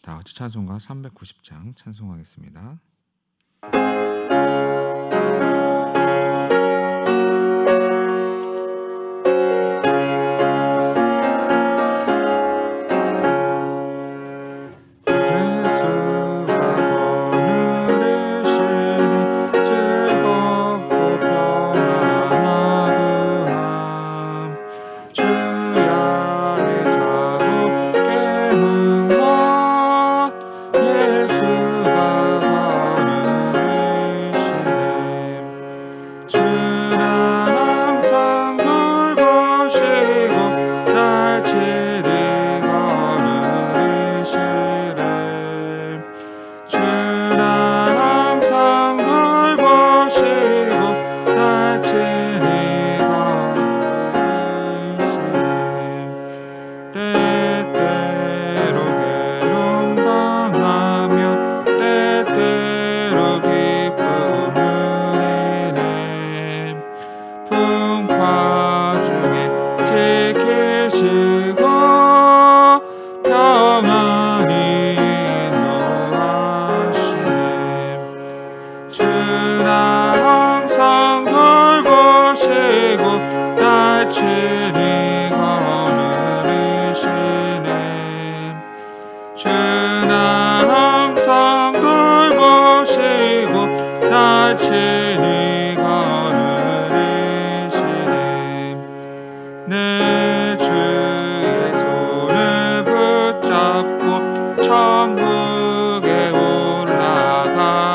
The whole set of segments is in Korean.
다 같이 찬송가 390장 찬송하겠습니다. 내 주의 손을 붙잡고 천국에 올라가겠네.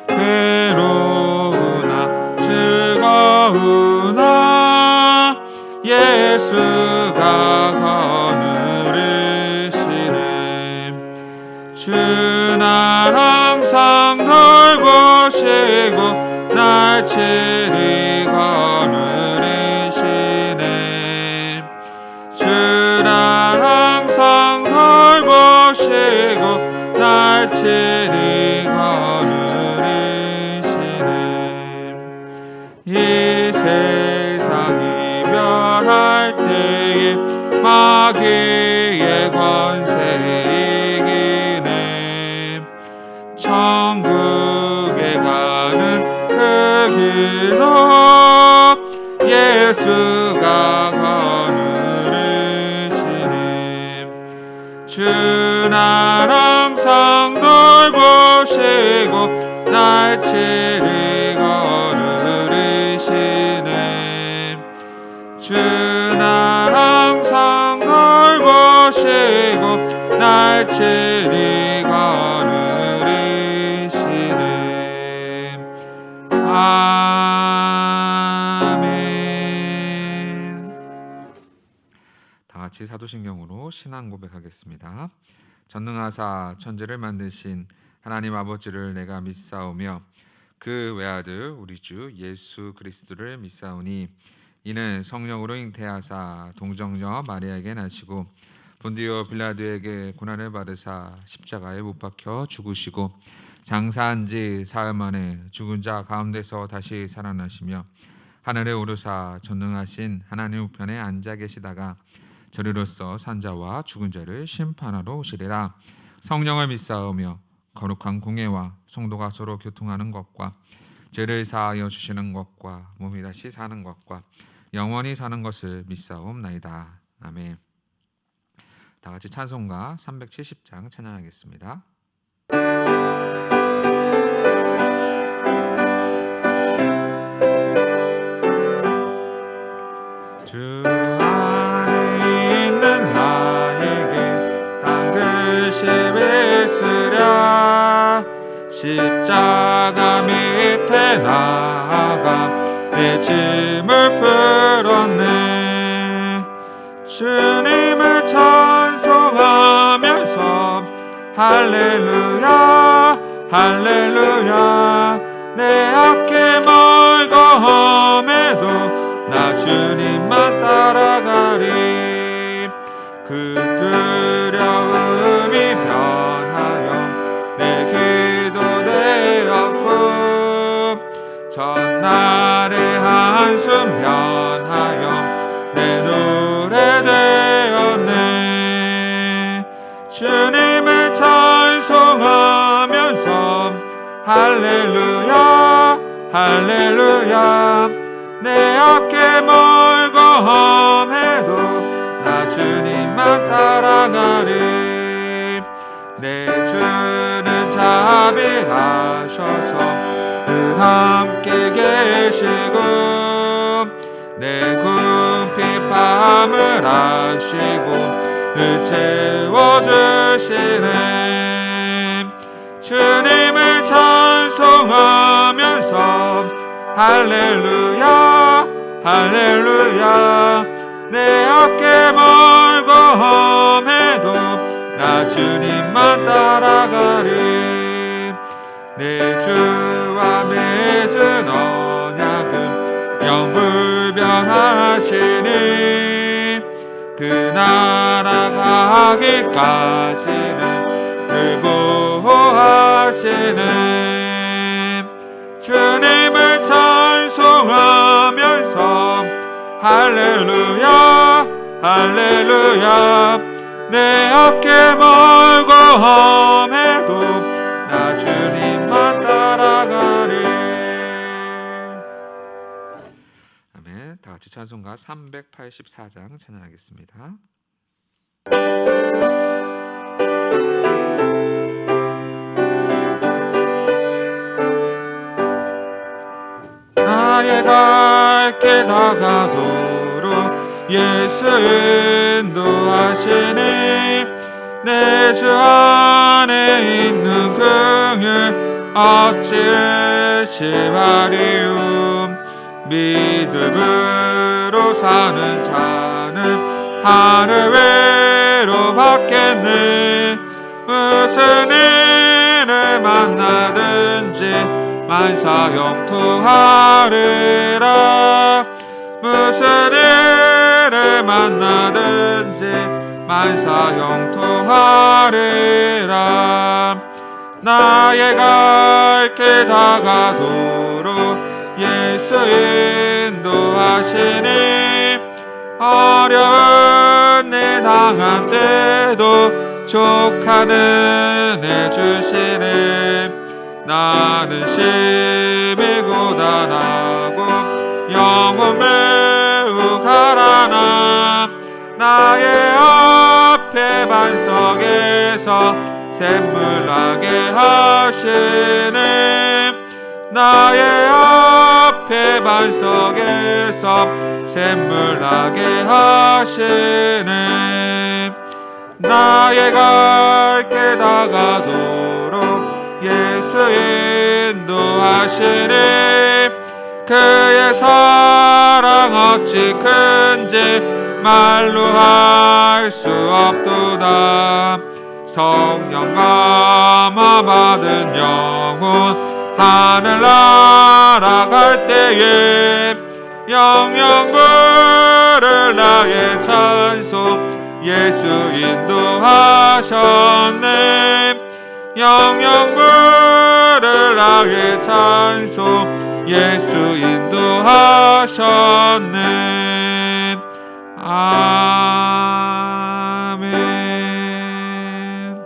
괴로우나 즐거우나 예수가 거느리시네. 주 날 항상 돌보시고 날 친히 거느리시네. 주 날 항상 돌보시고 날 친히 거느리시네. 이 세상 이별할 때에 마귀의 권세 이기네. 천국에 가는 그 길도 예수가 거느리시네. 주 날 항상 돌보시고 날 친히 거느리시네. 주 날 항상 돌보시고 날 친히 거느리시네. 아멘. 다 같이 사도신경으로 신앙 고백하겠습니다. 전능하사 천지를 만드신 하나님 아버지를 내가 믿사오며 그 외아들 우리 주 예수 그리스도를 믿사오니 이는 성령으로 잉태하사 동정녀 마리아에게 나시고 본디오 빌라도에게 고난을 받으사 십자가에 못 박혀 죽으시고 장사한 지 사흘 만에 죽은 자 가운데서 다시 살아나시며 하늘에 오르사 전능하신 하나님 우편에 앉아 계시다가 저리로서 산자와 죽은 자를 심판하러 오시리라. 성령을 믿사오며 거룩한 공예와 성도가 서로 교통하는 것과 죄를 사하여 주시는 것과 몸이 다시 사는 것과 영원히 사는 것을 믿사옵나이다. 아멘. 다 같이 찬송가 370장 찬양하겠습니다. 주 안에 있는 나에게 딴 듯이 있으랴. 십자가 밑에 나아가 내 짐을 풀었네. 주님을 찬송하면서 할렐루야 할렐루야. 내 앞길 멀고 험해도 나 주님만 따라가리. 그 두려움이 변하여 내 기도 되었고 전날의 한숨 변하여 내 노래 되었네. 할렐루야 할렐루야 내 어깨 멀고 험해도 나 주님만 따라가리 내 주는 자비하셔서 늘 함께 계시고 내 궁핍 밤을 아시고 늘 채워주시네 주님을 찬송하면서 할렐루야 할렐루야 내 어깨 멀고 험해도 나 주님만 따라가리 내 주와 맺은 언약은 영불변하시니 그 나라 가기까지는 늘 보호하시네 주님을 찬송하면서 할렐루야 할렐루야 내 어깨 멀고 험해도 나 주님만 따라가리 아멘. 다 같이 찬송가 384장 찬양하겠습니다. 나의 갈 길 다가도록 예수 인도하시니 내 주 안에 있는 긍휼 어찌 의심하리요 믿음으로 사는 자는 하늘 위로 받겠네 무슨 일을 만나든지 만사형통하리라 무슨 일을 만나든지 만사형통하리라 나의 갈 길 다가도록 예수 인도하시니 어려운 일 당한 때도 족하는 애 주시네 나는 심히 고단하고 영혼 매우 가라나 나의 앞에 반석에서 샘물 나게 하시네 나의 앞에 반석에서 샘물 나게 하시네 나의 갈 길 다가도록 예수 인도하시니 그의 사랑 어찌 큰지 말로 할 수 없도다 성령 감화 받은 영혼 하늘 날아갈 때에 영영 부를 나의 찬송 예수 인도하셨네 영영 부를 나의 찬송 예수 인도하셨네 아멘.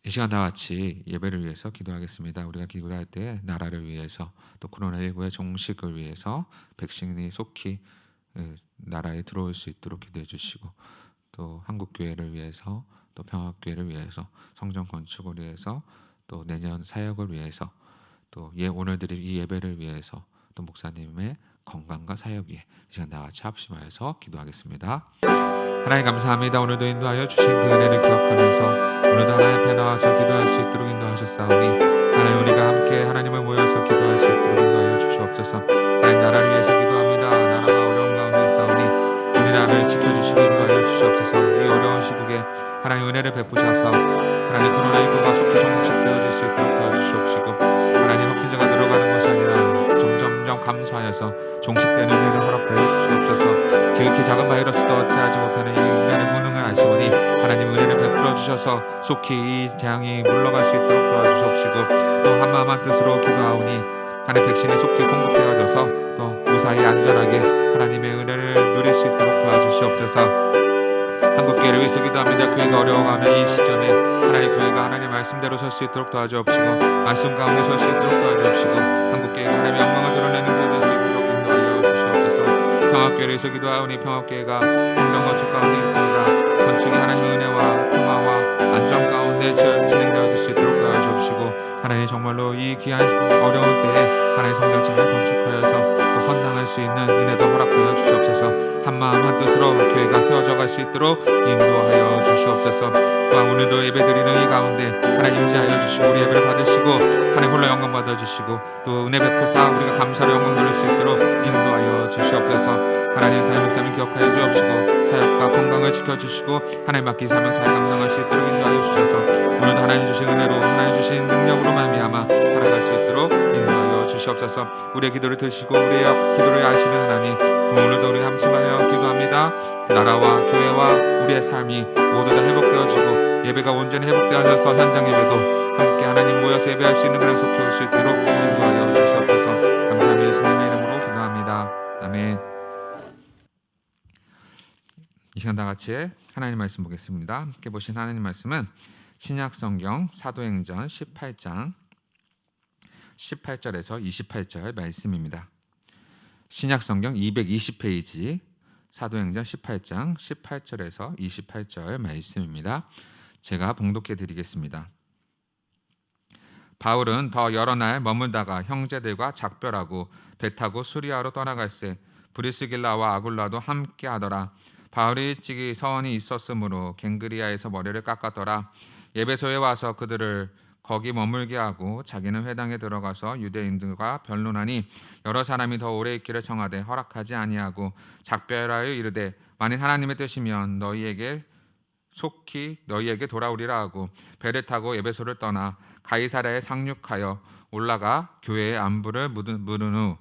이 시간 다 같이 예배를 위해서 기도하겠습니다. 우리가 기도할 때 나라를 위해서 또 코로나19의 종식을 위해서 백신이 속히 나라에 들어올 수 있도록 기도해 주시고 또 한국교회를 위해서 또 평화교회를 위해서 성전 건축을 위해서 또 내년 사역을 위해서 또 오늘 드릴 이 예배를 위해서 또 목사님의 건강과 사역 위해 이 시간 다 같이 합심하여서 기도하겠습니다. 하나님 감사합니다. 오늘도 인도하여 주신 그 은혜를 기억하면서 오늘도 하나님 앞에 나와서 기도할 수 있도록 인도하셨사오니 하나님 우리가 함께 하나님을 모여서 기도할 수 있도록 인도하여 주시옵소서. 하나님 나라를 위해서 기도합니다. 나라가 어려운 가운데 있사오니 우리나라를 지켜주시고 인도하여 주시옵소서. 이 어려운 시국에 하나님 은혜를 베푸셔서 하나님 코로나19가 속히 종식되어질 수 있도록 도와주시옵시고 하나님 확진자가 늘어가는 것이 아니라 점점 감소하여서 종식되는 일을 허락하여 주시옵소서. 지극히 작은 바이러스도 어찌하지 못하는 이 인간의 무능을 아시오니 하나님 은혜를 베풀어 주셔서 속히 이 재앙이 물러갈 수 있도록 도와주시옵시고 또 한마음 한뜻으로 기도하오니 하나님 백신이 속히 공급되어져서 또 무사히 안전하게 하나님의 은혜를 누릴 수 있도록 도와주시옵소서. 한국교회를 위해서 기도합니다. 교회가 어려워가는 이 시점에 하나님 교회가 하나님 말씀대로 설 수 있도록 도와주옵시고 말씀 가운데 설 수 있도록 도와주옵시고 한국교회가 하나님의 영광을 드러내는 교회 될 수 있도록 인도하여 주시옵소서. 평화교회를 위해서 기도하오니 평화교회가 성장 건축 가운데 있습니다. 건축이 하나님의 은혜와 평화와 안정 가운데 진행되어질 수 있도록 도와주옵시고 하나님 정말로 이 귀한 어려울 때에 하나님 성전 잘 건축하여서 또 헌당할 수 있는 은혜도 허락하여 주시옵소서. 한마음 한뜻으로 교회가 세워져 갈 수 있도록 인도하여 주시옵소서. 또한 오늘도 예배드리는 이 가운데 하나님 임재하여 주시고 우리 예배를 받으시고 하나님 홀로 영광 받아주시고 또 은혜 베푸사 우리가 감사로 영광 돌릴 수 있도록 인도하여 주시옵소서. 하나님 담임 목사님 기억하여 주옵시고 사역과 건강을 지켜주시고 하나님 맡긴 사명 잘 감당할 수 있도록 인도하여 주셔서 오늘도 하나님 주신 은혜로 하나님 주신 능력으로 말미암아 살아갈 수 있도록 인도하여 주시옵소서. 우리의 기도를 드시고 우리의 기도를 아시는 하나님 오늘도 우리 함심하여 기도합니다. 그 나라와 교회와 우리의 삶이 모두 다 회복되어지고 예배가 온전히 회복되어져서 현장 예배도 함께 하나님 모여서 예배할 수 있는 그런 속히 올 수 있도록 인도하여 주시옵소서. 감사하며 예수님의 이름으로 기도합니다. 아멘. 이 시간 다 같이 하나님 말씀 보겠습니다. 함께 보신 하나님 말씀은 신약성경 사도행전 18장 18절에서 28절 말씀입니다. 신약성경 220페이지 사도행전 18장 18절에서 28절 말씀입니다. 제가 봉독해 드리겠습니다. 바울은 더 여러 날 머물다가 형제들과 작별하고 배 타고 수리아로 떠나갈새 브리스길라와 아굴라도 함께 하더라. 바울이 일찍이 서원이 있었으므로 갱그리아에서 머리를 깎았더라. 에베소에 와서 그들을 거기 머물게 하고 자기는 회당에 들어가서 유대인들과 변론하니 여러 사람이 더 오래 있기를 청하되 허락하지 아니하고 작별하여 이르되 만일 하나님의 뜻이면 너희에게 속히 너희에게 돌아오리라 하고 배를 타고 에베소를 떠나 가이사랴에 상륙하여 올라가 교회의 안부를 물은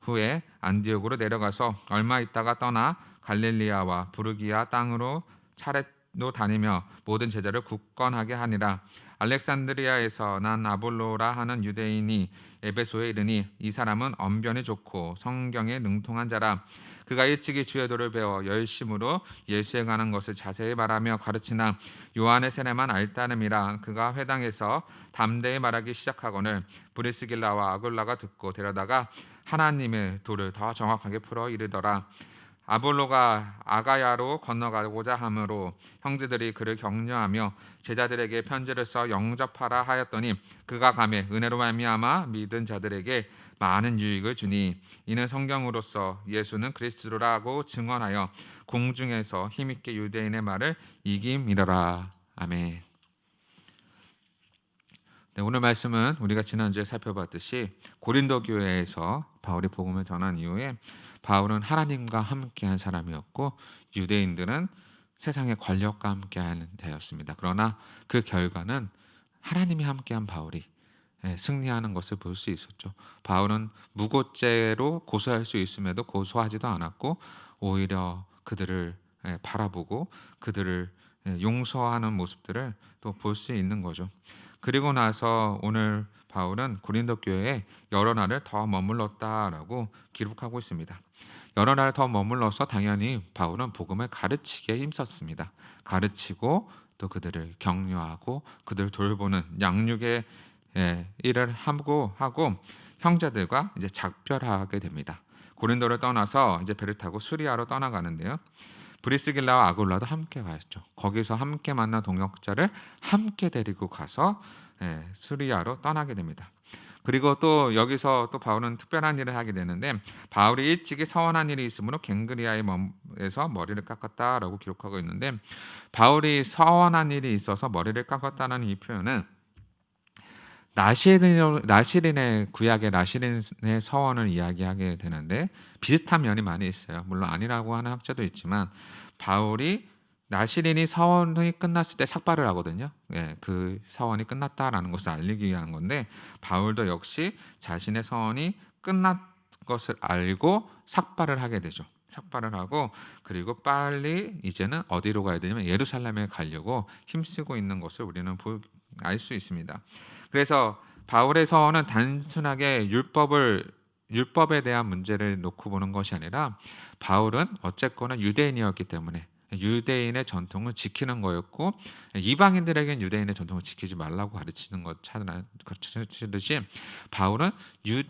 후에 안디옥으로 내려가서 얼마 있다가 떠나 갈릴리아와 부르기아 땅으로 차례로 다니며 모든 제자를 굳건하게 하니라. 알렉산드리아에서 난 아볼로라 하는 유대인이 에베소에 이르니 이 사람은 언변이 좋고 성경에 능통한 자라. 그가 일찍이 주의 도를 배워 열심으로 예수에 관한 것을 자세히 말하며 가르치나 요한의 세례만 알따름이라. 그가 회당에서 담대히 말하기 시작하거늘 브리스길라와 아굴라가 듣고 데려다가 하나님의 도를 더 정확하게 풀어 이르더라. 아볼로가 아가야로 건너가고자 하므로 형제들이 그를 격려하며 제자들에게 편지를 써 영접하라 하였더니 그가 가매 은혜로 말미암아 믿은 자들에게 많은 유익을 주니 이는 성경으로서 예수는 그리스도라고 증언하여 공중에서 힘있게 유대인의 말을 이김이러라. 아멘. 네, 오늘 말씀은 우리가 지난주에 살펴봤듯이 고린도 교회에서 바울이 복음을 전한 이후에 바울은 하나님과 함께한 사람이었고 유대인들은 세상의 권력과 함께하는 데였습니다. 그러나 그 결과는 하나님이 함께한 바울이 승리하는 것을 볼 수 있었죠. 바울은 무고죄로 고소할 수 있음에도 고소하지도 않았고 오히려 그들을 바라보고 그들을 용서하는 모습들을 또 볼 수 있는 거죠. 그리고 나서 오늘 바울은 고린도 교회에 여러 날을 더 머물렀다라고 기록하고 있습니다. 여러 날 더 머물러서 당연히 바울은 복음을 가르치기에 힘썼습니다. 가르치고 또 그들을 격려하고 그들을 돌보는 양육의 일을 하고 형제들과 이제 작별하게 됩니다. 고린도를 떠나서 이제 배를 타고 수리아로 떠나가는데요. 브리스길라와 아굴라도 함께 갔죠. 거기서 함께 만난 동역자를 함께 데리고 가서 수리아로 떠나게 됩니다. 그리고 또 여기서 또 바울은 특별한 일을 하게 되는데 바울이 일찍이 서원한 일이 있으므로 갱그리아에서 머리를 깎았다라고 기록하고 있는데 바울이 서원한 일이 있어서 머리를 깎았다는 이 표현은 나시린의 구약의 나시린의 서원을 이야기하게 되는데 비슷한 면이 많이 있어요. 물론 아니라고 하는 학자도 있지만 바울이 나시린이 서원이 끝났을 때 삭발을 하거든요. 그 서원이 끝났다라는 것을 알리기 위한 건데 바울도 역시 자신의 서원이 끝난 것을 알고 삭발을 하게 되죠. 삭발을 하고 그리고 빨리 이제는 어디로 가야 되냐면 예루살렘에 가려고 힘쓰고 있는 것을 우리는 알 수 있습니다. 그래서 바울의 서원은 단순하게 율법에 대한 문제를 놓고 보는 것이 아니라 바울은 어쨌거나 유대인이었기 때문에 유대인의 전통을 지키는 거였고, 이방인들에게는 유대인의 전통을 지키지 말라고 가르치는 것처럼 바울은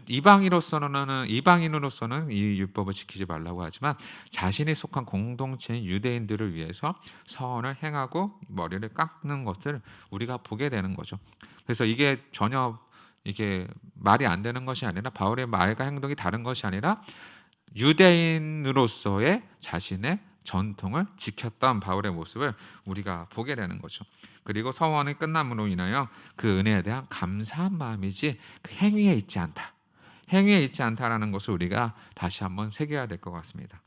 이방인으로서는 이 율법을 지키지 말라고 하지만 자신이 속한 공동체인 유대인들을 위해서 서원을 행하고 머리를 깎는 것을 우리가 보게 되는 거죠. 그래서 이게 전혀 이게 말이 안 되는 것이 아니라, 바울의 말과 행동이 다른 것이 아니라 유대인으로서의 자신의 전통을 지켰던 바울의 모습을 우리가 보게 되는 거죠. 그리고 서원이 끝남으로 인하여 그 은혜에 대한 감사한 마음이지 그 행위에 있지 않다. 행위에 있지 않다라는 것을 우리가 다시 한번 새겨야 될 것 같습니다.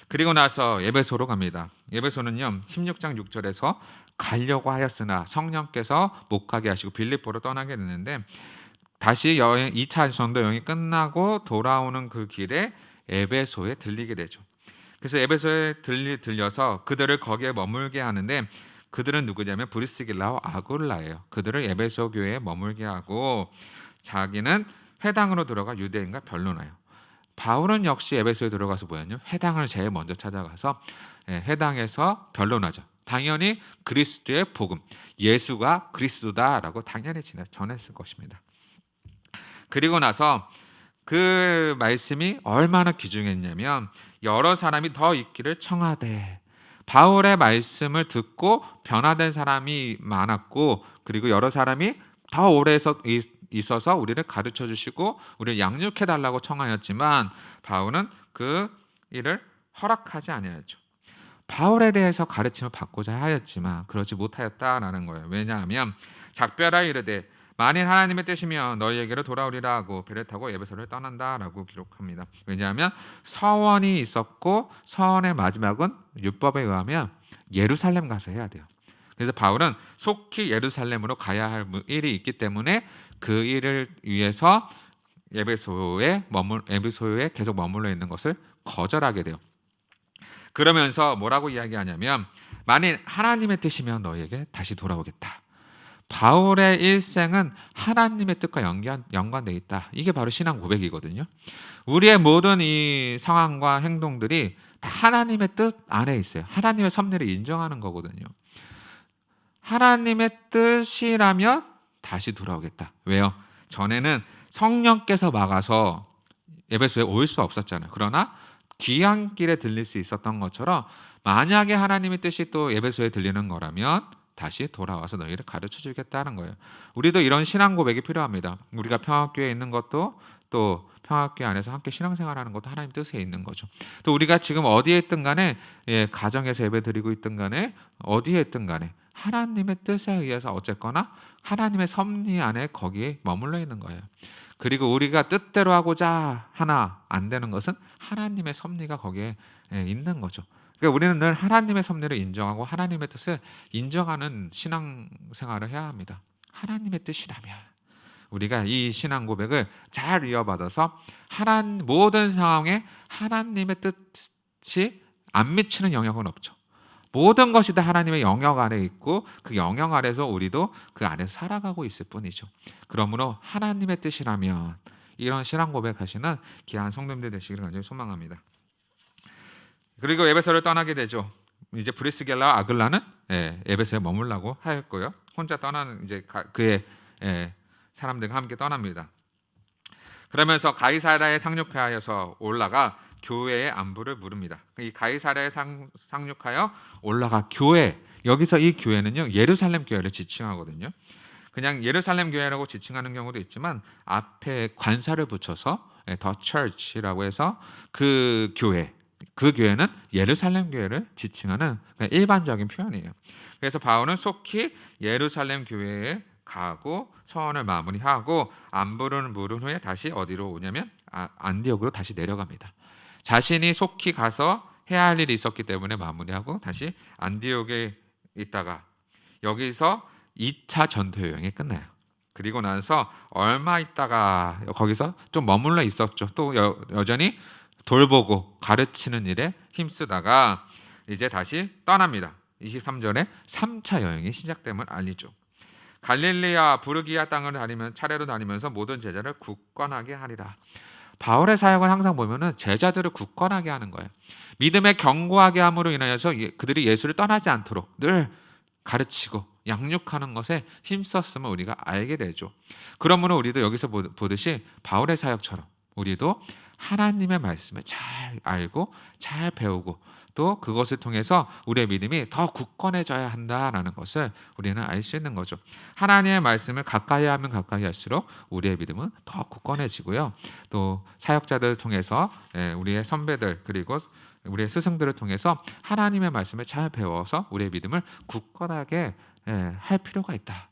그리고 나서 에베소로 갑니다. 에베소는요 16장 6절에서 가려고 하였으나 성령께서 못 가게 하시고 빌립보로 떠나게 됐는데, 다시 2차 전도 여행이 끝나고 돌아오는 그 길에 에베소에 들리게 되죠. 그래서 에베소에 들려서 그들을 거기에 머물게 하는데, 그들은 누구냐면 브리스길라와 아굴라예요. 그들을 에베소 교회에 머물게 하고 자기는 회당으로 들어가 유대인과 변론해요. 바울은 역시 에베소에 들어가서 뭐였냐? 회당을 제일 먼저 찾아가서 회당에서 변론하죠. 당연히 그리스도의 복음, 예수가 그리스도다라고 당연히 전했을 것입니다. 그리고 나서 그 말씀이 얼마나 귀중했냐면, 여러 사람이 더 있기를 청하되, 바울의 말씀을 듣고 변화된 사람이 많았고, 그리고 여러 사람이 더 오래 있어서 우리를 가르쳐 주시고 우리를 양육해 달라고 청하였지만 바울은 그 일을 허락하지 아니하였죠. 바울에 대해서 가르침을 받고자 하였지만 그러지 못하였다라는 거예요. 왜냐하면 작별하 이르되 만일 하나님의 뜻이면 너희에게로 돌아오리라 하고 배를 타고 에베소를 떠난다라고 기록합니다. 왜냐하면 서원이 있었고 서원의 마지막은 율법에 의하면 예루살렘 가서 해야 돼요. 그래서 바울은 속히 예루살렘으로 가야 할 일이 있기 때문에 그 일을 위해서 에베소에 계속 머물러 있는 것을 거절하게 돼요. 그러면서 뭐라고 이야기하냐면, 만일 하나님의 뜻이면 너희에게 다시 돌아오겠다. 바울의 일생은 하나님의 뜻과 연관되어 있다. 이게 바로 신앙 고백이거든요. 우리의 모든 이 상황과 행동들이 다 하나님의 뜻 안에 있어요. 하나님의 섭리를 인정하는 거거든요. 하나님의 뜻이라면 다시 돌아오겠다. 왜요? 전에는 성령께서 막아서 에베소에 올 수 없었잖아요. 그러나 귀한 길에 들릴 수 있었던 것처럼 만약에 하나님의 뜻이 또 에베소에 들리는 거라면 다시 돌아와서 너희를 가르쳐 주겠다는 거예요. 우리도 이런 신앙 고백이 필요합니다. 우리가 평화교회에 있는 것도, 또 평화교회 안에서 함께 신앙생활하는 것도 하나님 뜻에 있는 거죠. 또 우리가 지금 어디에 있든 간에, 가정에서 예배 드리고 있든 간에, 어디에 있든 간에 하나님의 뜻에 의해서 어쨌거나 하나님의 섭리 안에 거기에 머물러 있는 거예요. 그리고 우리가 뜻대로 하고자 하나 안 되는 것은 하나님의 섭리가 거기에 있는 거죠. 그러니까 우리는 늘 하나님의 섭리를 인정하고 하나님의 뜻을 인정하는 신앙생활을 해야 합니다. 하나님의 뜻이라면 우리가 이 신앙 고백을 잘 이어받아서 모든 상황에 하나님의 뜻이 안 미치는 영역은 없죠. 모든 것이 다 하나님의 영역 안에 있고 그 영역 아래서 우리도 그 안에 살아가고 있을 뿐이죠. 그러므로 하나님의 뜻이라면 이런 신앙 고백하시는 귀한 성도님들 되시기를 간절히 소망합니다. 그리고 에베소를 떠나게 되죠. 이제 브리스길라와 아글라는 에베소에 머물라고 하였고요. 혼자 떠나는 이제 그의 사람들과 함께 떠납니다. 그러면서 가이사랴에 상륙하여서 올라가 교회의 안부를 물읍니다. 이 가이사랴에 상륙하여 올라가 교회, 여기서 이 교회는요 예루살렘 교회를 지칭하거든요. 그냥 예루살렘 교회라고 지칭하는 경우도 있지만 앞에 관사를 붙여서 The Church라고 해서 그 교회는 예루살렘 교회를 지칭하는 일반적인 표현이에요. 그래서 바울은 속히 예루살렘 교회에 가고 서원을 마무리하고 안부를 물은 후에 다시 어디로 오냐면 안디옥으로 다시 내려갑니다. 자신이 속히 가서 해야 할 일이 있었기 때문에 마무리하고 다시 안디옥에 있다가 여기서 2차 전도 여행이 끝나요. 그리고 나서 얼마 있다가 거기서 좀 머물러 있었죠. 또 여전히 돌보고 가르치는 일에 힘쓰다가 이제 다시 떠납니다. 23절에 3차 여행이 시작됨을 알리죠. 갈릴리아 부르기아 땅을 차례로 다니면서 모든 제자를 굳건하게 하리라. 바울의 사역을 항상 보면은 제자들을 굳건하게 하는 거예요. 믿음에 견고하게 함으로 인하여서 그들이 예수를 떠나지 않도록 늘 가르치고 양육하는 것에 힘썼음을 우리가 알게 되죠. 그러므로 우리도 여기서 보듯이 바울의 사역처럼 우리도 하나님의 말씀을 잘 알고 잘 배우고 또 그것을 통해서 우리의 믿음이 더 굳건해져야 한다라는 것을 우리는 알 수 있는 거죠. 하나님의 말씀을 가까이 하면 가까이 할수록 우리의 믿음은 더 굳건해지고요. 또 사역자들을 통해서 우리의 선배들 그리고 우리의 스승들을 통해서 하나님의 말씀을 잘 배워서 우리의 믿음을 굳건하게 할 필요가 있다.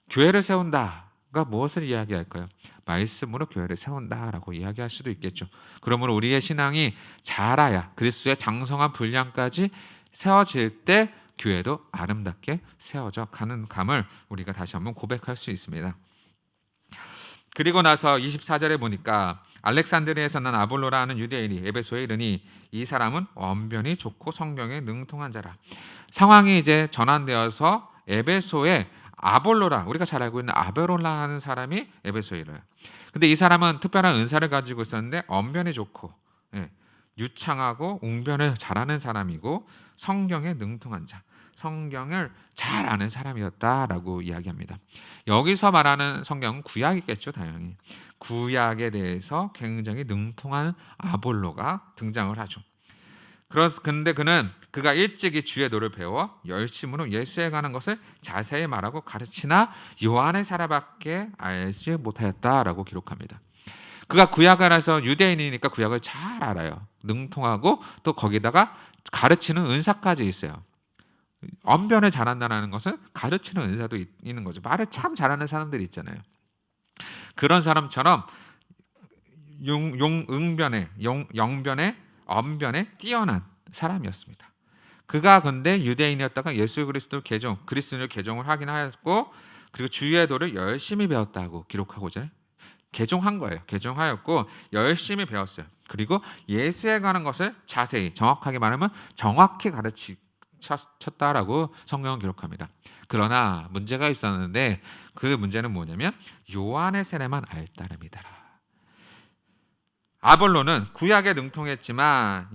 교회를 세운다가 무엇을 이야기할까요? 말씀으로 교회를 세운다라고 이야기할 수도 있겠죠. 그러므로 우리의 신앙이 자라야 그리스도의 장성한 분량까지 세워질 때 교회도 아름답게 세워져 가는 감을 우리가 다시 한번 고백할 수 있습니다. 그리고 나서 24절에 보니까 알렉산드리아에서 난 아볼로라는 유대인이 에베소에 이르니 이 사람은 언변이 좋고 성경에 능통한 자라. 상황이 이제 전환되어서 에베소에 아볼로라, 우리가 잘 알고 있는 아벨로라 하는 사람이 에베소에 이르요. 근데 이 사람은 특별한 은사를 가지고 있었는데 언변이 좋고 유창하고 웅변을 잘하는 사람이고 성경에 능통한 자, 성경을 잘 아는 사람이었다라고 이야기합니다. 여기서 말하는 성경은 구약이겠죠, 당연히. 구약에 대해서 굉장히 능통한 아볼로가 등장을 하죠. 그런데 그가 일찍이 주의 도를 배워 열심으로 예수에 관한 것을 자세히 말하고 가르치나 요한의 사람밖에 알지 못하였다라고 기록합니다. 그가 구약을 해서 유대인이니까 구약을 잘 알아요. 능통하고 또 거기다가 가르치는 은사까지 있어요. 언변을 잘한다는 것은 가르치는 은사도 있는 거죠. 말을 참 잘하는 사람들이 있잖아요. 그런 사람처럼 영변에 언변에 뛰어난 사람이었습니다. 그가 근데 유대인이었다가 예수 그리스도를 개종을 하긴 하였고 그리고 주의 도를 열심히 배웠다고 기록하고자 개종한 거예요. 개종하였고 열심히 배웠어요. 그리고 예수에 관한 것을 자세히 정확하게 말하면 정확히 가르쳤다라고 성경은 기록합니다. 그러나 문제가 있었는데 그 문제는 뭐냐면 요한의 세례만 알 따름이더라. 아볼로는 구약에 능통했지만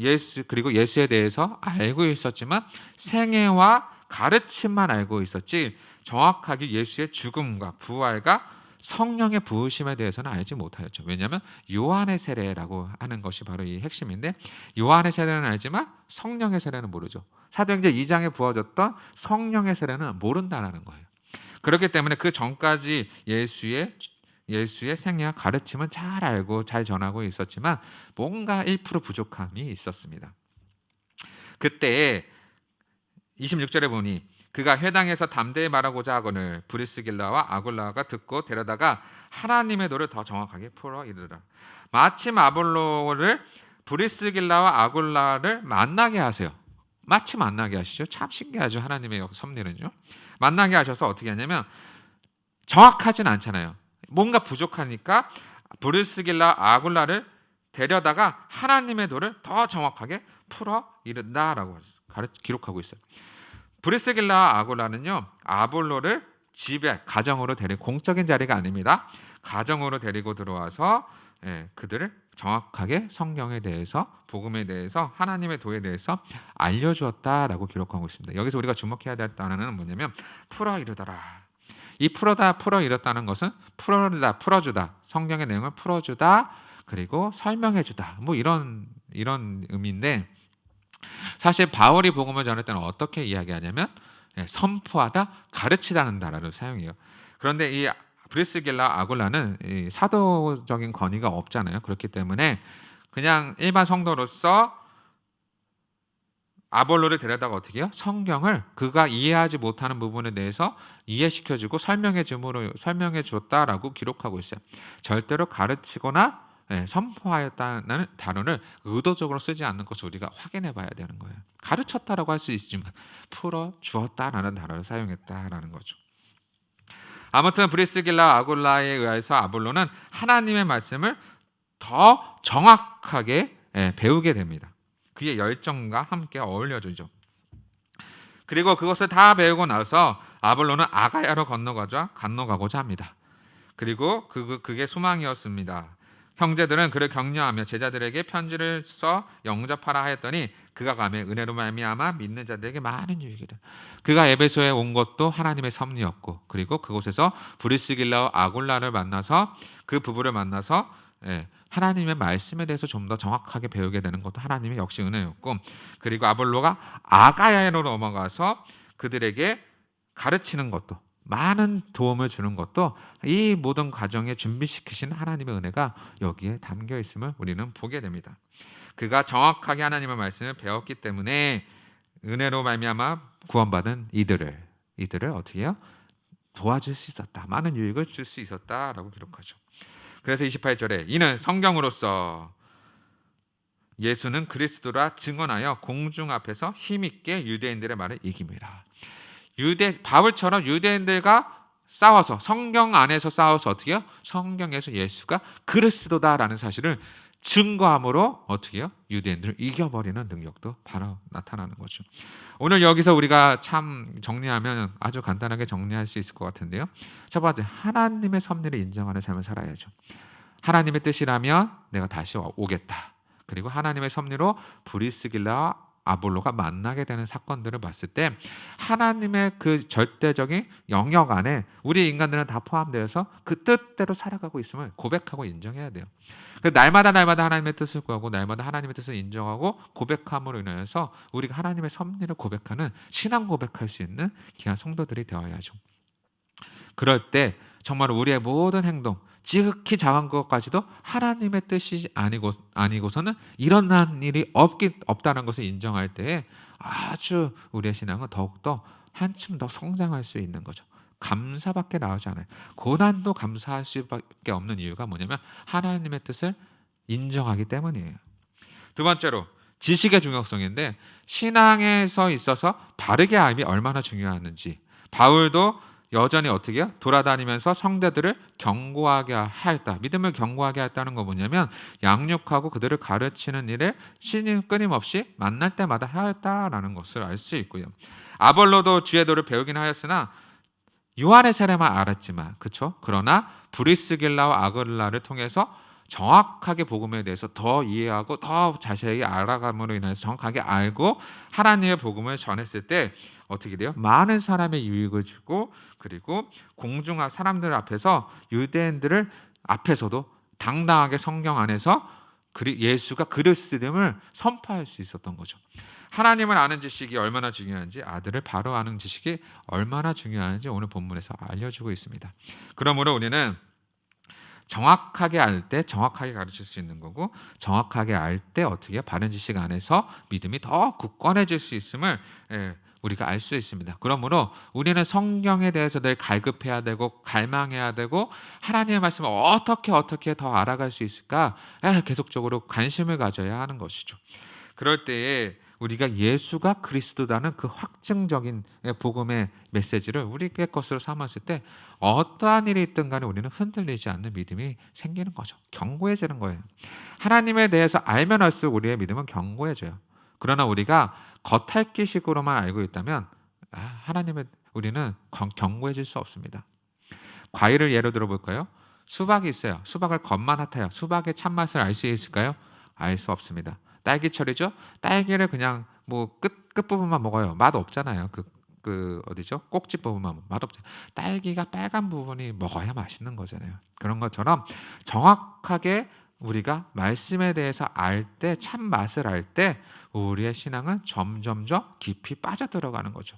그리고 예수에 대해서 알고 있었지만 생애와 가르침만 알고 있었지 정확하게 예수의 죽음과 부활과 성령의 부으심에 대해서는 알지 못하였죠. 왜냐하면 요한의 세례라고 하는 것이 바로 이 핵심인데 요한의 세례는 알지만 성령의 세례는 모르죠. 사도행전 2장에 부어졌던 성령의 세례는 모른다는 거예요. 그렇기 때문에 그 전까지 예수의 생애와 가르침은 잘 알고 잘 전하고 있었지만 뭔가 1% 부족함이 있었습니다. 그때 26절에 보니 그가 회당에서 담대히 말하고자 하거늘 브리스길라와 아굴라가 듣고 데려다가 하나님의 도를 더 정확하게 풀어 이르라. 마침 아볼로를 브리스길라와 아굴라를 만나게 하세요. 마침 만나게 하시죠. 참 신기하죠. 하나님의 섭리는요. 만나게 하셔서 어떻게 하냐면 정확하진 않잖아요. 뭔가 부족하니까 브리스길라 아굴라를 데려다가 하나님의 도를 더 정확하게 풀어 이른다라고 기록하고 있어요. 브리스길라 아굴라는요 아볼로를 집에 가정으로 데리고 공적인 자리가 아닙니다. 가정으로 데리고 들어와서 그들을 정확하게 성경에 대해서 복음에 대해서 하나님의 도에 대해서 알려주었다라고 기록하고 있습니다. 여기서 우리가 주목해야 될 단어는 뭐냐면 풀어 이르더라. 이 풀어 이뤘다는 것은 풀어주다, 성경의 내용을 풀어주다, 그리고 설명해주다, 뭐 이런 의미인데 사실 바울이 복음을 전할 때는 어떻게 이야기하냐면 선포하다, 가르치다는 단어를 사용해요. 그런데 이 브리스길라 아굴라는 이 사도적인 권위가 없잖아요. 그렇기 때문에 그냥 일반 성도로서 아볼로를 데려다가 어떻게 해요? 성경을 그가 이해하지 못하는 부분에 대해서 이해시켜주고 설명해 줬다라고 기록하고 있어요. 절대로 가르치거나 선포하였다는 단어를 의도적으로 쓰지 않는 것을 우리가 확인해 봐야 되는 거예요. 가르쳤다라고 할 수 있지만 풀어 주었다라는 단어를 사용했다라는 거죠. 아무튼 브리스길라 아굴라에 의해서 아볼로는 하나님의 말씀을 더 정확하게 배우게 됩니다. 그의 열정과 함께 어울려주죠. 그리고 그것을 다 배우고 나서 아볼로는 아가야로 건너가고자 합니다. 그리고 그게 소망이었습니다. 형제들은 그를 격려하며 제자들에게 편지를 써 영접하라 하였더니 그가 가매 은혜로 말미암아 믿는 자들에게 많은 유익을 이르. 그가 에베소에 온 것도 하나님의 섭리였고, 그리고 그곳에서 브리스길라와 아굴라를 만나서 그 부부를 만나서 하나님의 말씀에 대해서 좀 더 정확하게 배우게 되는 것도 하나님의 역시 은혜였고, 그리고 아볼로가 아가야로 넘어가서 그들에게 가르치는 것도, 많은 도움을 주는 것도 이 모든 과정에 준비시키신 하나님의 은혜가 여기에 담겨 있음을 우리는 보게 됩니다. 그가 정확하게 하나님의 말씀을 배웠기 때문에 은혜로 말미암아 구원받은 이들을 어떻게 해요? 도와줄 수 있었다. 많은 유익을 줄 수 있었다라고 기록하죠. 그래서 28절에 이는 성경으로서 예수는 그리스도라 증언하여 공중 앞에서 힘있게 유대인들의 말을 이깁니다. 바울처럼 유대인들과 싸워서, 성경 안에서 싸워서 어떻게 해요? 성경에서 예수가 그리스도다라는 사실을 증거함으로 어떻게 해요? 유대인들을 이겨버리는 능력도 바로 나타나는 거죠. 오늘 여기서 우리가 참 정리하면 아주 간단하게 정리할 수 있을 것 같은데요. 첫 번째, 하나님의 섭리를 인정하는 삶을 살아야죠. 하나님의 뜻이라면 내가 다시 오겠다. 그리고 하나님의 섭리로 브리스길라와 아볼로가 만나게 되는 사건들을 봤을 때 하나님의 그 절대적인 영역 안에 우리 인간들은 다 포함되어서 그 뜻대로 살아가고 있음을 고백하고 인정해야 돼요. 날마다 하나님의 뜻을 구하고 날마다 하나님의 뜻을 인정하고 고백함으로 인해서 우리가 하나님의 섭리를 고백하는 신앙 고백할 수 있는 귀한 성도들이 되어야죠. 그럴 때 정말 우리의 모든 행동, 지극히 작은 것까지도 하나님의 뜻이 아니고서는 일어난 일이 없다는 것을 인정할 때에 아주 우리의 신앙은 더욱더 한층 더 성장할 수 있는 거죠. 감사밖에 나오지 않아요. 고난도 감사할 수밖에 없는 이유가 뭐냐면 하나님의 뜻을 인정하기 때문이에요. 두 번째로 지식의 중요성인데, 신앙에서 있어서 바르게 알미 얼마나 중요하는지 바울도 여전히 어떻게 해요? 돌아다니면서 성도들을 경고하게 하였다. 믿음을 경고하게 했다는 거 뭐냐면 양육하고 그들을 가르치는 일에 신이 끊임없이 만날 때마다 하였다라는 것을 알 수 있고요. 아볼로도 주의 도를 배우긴 하였으나 요한의 세례만 알았지만, 그렇죠? 그러나 브리스길라와 아굴라를 통해서 정확하게 복음에 대해서 더 이해하고 더 자세히 알아감으로 인해서 정확하게 알고 하나님의 복음을 전했을 때 어떻게 돼요? 많은 사람의 유익을 주고, 그리고 공중한 사람들 앞에서 유대인들을 앞에서도 당당하게 성경 안에서 예수가 그리스도임을 선포할 수 있었던 거죠. 하나님을 아는 지식이 얼마나 중요한지, 아들을 바로 아는 지식이 얼마나 중요한지 오늘 본문에서 알려주고 있습니다. 그러므로 우리는 정확하게 알 때 정확하게 가르칠 수 있는 거고, 정확하게 알 때 어떻게 바른 지식 안에서 믿음이 더 굳건해질 수 있음을 우리가 알 수 있습니다. 그러므로 우리는 성경에 대해서 늘 갈급해야 되고 갈망해야 되고 하나님의 말씀을 어떻게 더 알아갈 수 있을까 계속적으로 관심을 가져야 하는 것이죠. 그럴 때에 우리가 예수가 그리스도라는 그 확증적인 복음의 메시지를 우리의 것으로 삼았을 때 어떠한 일이 있든 간에 우리는 흔들리지 않는 믿음이 생기는 거죠. 견고해지는 거예요. 하나님에 대해서 알면 알수록 우리의 믿음은 견고해져요. 그러나 우리가 겉핥기식으로만 알고 있다면 우리는 견고해질 수 없습니다. 과일을 예로 들어볼까요? 수박이 있어요. 수박을 겉만 핥아요. 수박의 참맛을 알 수 있을까요? 알 수 없습니다. 딸기철이죠? 딸기를 그냥 끝부분만 먹어요. 맛 없잖아요. 어디죠? 꼭지 부분만 맛 없잖아요. 딸기가 빨간 부분이 먹어야 맛있는 거잖아요. 그런 것처럼 정확하게 우리가 말씀에 대해서 알 때, 참 맛을 알 때 우리의 신앙은 점점점 깊이 빠져들어가는 거죠.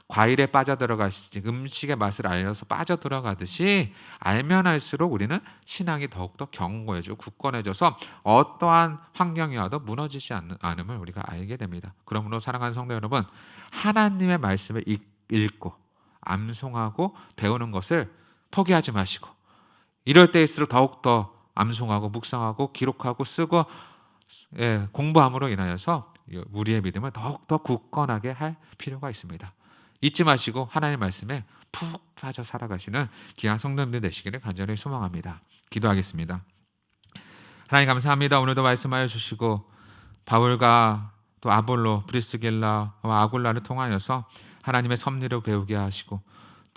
과일에 빠져들어가시지 음식의 맛을 알려서 빠져들어가듯이 알면 알수록 우리는 신앙이 더욱더 견고해지고 굳건해져서 어떠한 환경이 와도 무너지지 않음을 우리가 알게 됩니다. 그러므로 사랑하는 성도 여러분, 하나님의 말씀을 읽고 암송하고 배우는 것을 포기하지 마시고, 이럴 때일수록 더욱더 암송하고 묵상하고 기록하고 쓰고 공부함으로 인하여서 우리의 믿음을 더욱더 굳건하게 할 필요가 있습니다. 잊지 마시고 하나님의 말씀에 푹 빠져 살아가시는 귀한 성도님들 되시기를 간절히 소망합니다. 기도하겠습니다. 하나님 감사합니다. 오늘도 말씀하여 주시고 바울과 또 아볼로, 브리스길라와 아굴라를 통하여서 하나님의 섭리를 배우게 하시고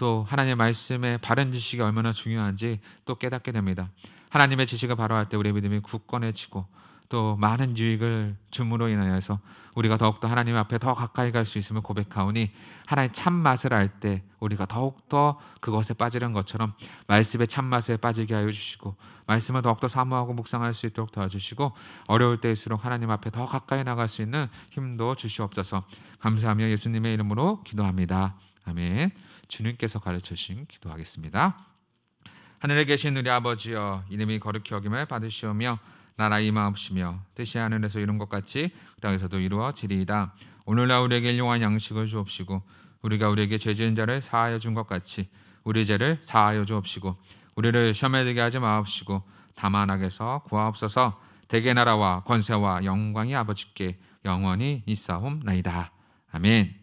또 하나님의 말씀의 바른 지식이 얼마나 중요한지 또 깨닫게 됩니다. 하나님의 지식을 바로할 때 우리의 믿음이 굳건해지고 또 많은 유익을 줌으로 인하여서 우리가 더욱더 하나님 앞에 더 가까이 갈 수 있음을 고백하오니 하나님의 참맛을 알 때 우리가 더욱더 그것에 빠지는 것처럼 말씀의 참맛에 빠지게 하여 주시고 말씀을 더욱더 사모하고 묵상할 수 있도록 도와주시고 어려울 때일수록 하나님 앞에 더 가까이 나갈 수 있는 힘도 주시옵소서. 감사하며 예수님의 이름으로 기도합니다. 아멘. 주님께서 가르쳐주신 기도하겠습니다. 하늘에 계신 우리 아버지여, 이름이 거룩히 여김을 받으시오며 나라 임하옵시며 뜻이 하늘에서 이룬 것 같이 땅에서도 이루어지리이다. 오늘날 우리에게 일용할 양식을 주옵시고 우리가 우리에게 죄 지은 자를 사하여 준 것 같이 우리 죄를 사하여 주옵시고 우리를 시험에 들게 하지 마옵시고 다만 악에서 구하옵소서. 대개 나라와 권세와 영광이 아버지께 영원히 있사옵나이다. 아멘.